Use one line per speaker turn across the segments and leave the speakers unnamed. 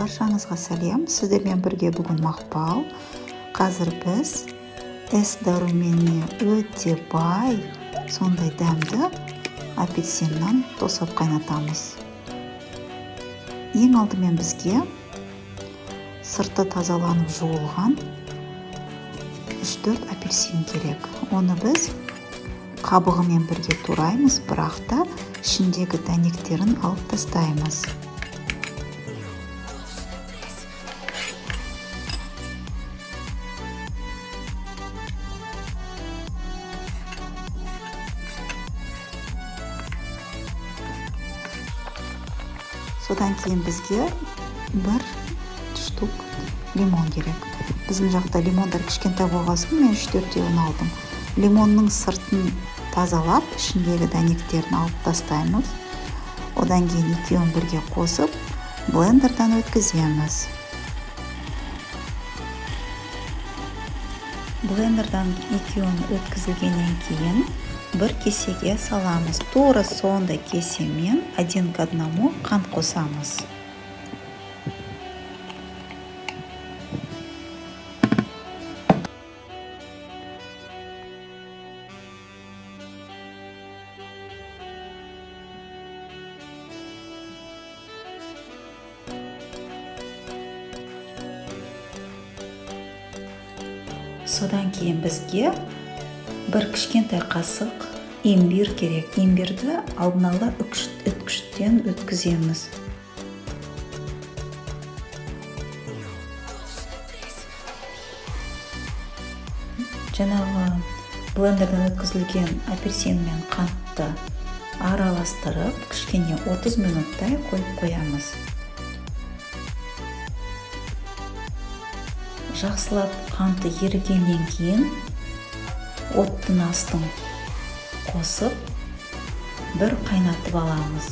Баршаңызға сәлем. Сіздермен бірге бүгін Мақпал. Қазір біз С дәруменіне өте бай, сондай дәмді апельсиннан тосап қайнатамыз. Ең алдымен бізге сырты тазаланып жуылған 3-4 апельсин керек. Оны біз қабығымен бірге тураймыз, бірақ та ішіндегі дәнектерін алып тастаймыз. Содан кейін бізге 1 штук лимон керек. Біздің жақта лимондар кішкентай болғасын, мен 3-4-еуін алдым. Лимонның сыртын тазалап, ішіндегі дәнектерін алып тастаймыз. Одан кейін екеуін бірге қосып, блендердан өткіземіз. Блендердан екеуін өткізілгеннен кейін бір кесеге саламыз. Тура сондай кесемен 1 к 1 қант қосамыз. Содан кейін бізге бір кішкентай қасық имбир керек. Имбирді алдын ала үткіштен өткіземіз. Жаңағы блендерден өткізілген апельсин мен қантты араластырып, кішкене 30 минуттай қойып қоямыз. Жақсылап қанты ерігеннен кейін оттың астын қосып, бір қайнатып аламыз.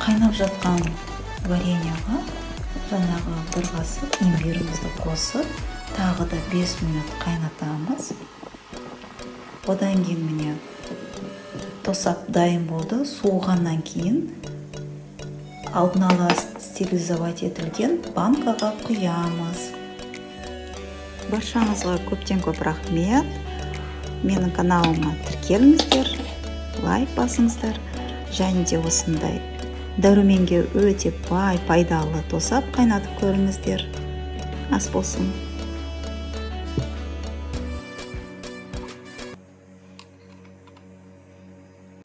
Қайнап жатқан вареньеға жаңағы бір қасық имбирімізді қосып, тағы да 5 минут қайнатамыз. Одан кейін міне тосап дайын болды. Суығаннан кейін алдын ала стерилизовать етілген банкаға құямыз. Баршаңызға көптен көп рахмет. Менің каналыма тіркеліңіздер, лайк басыңыздар. Және де осындай дәруменге өте бай, пайдалы тосап қайнатып көріңіздер. Ас болсын.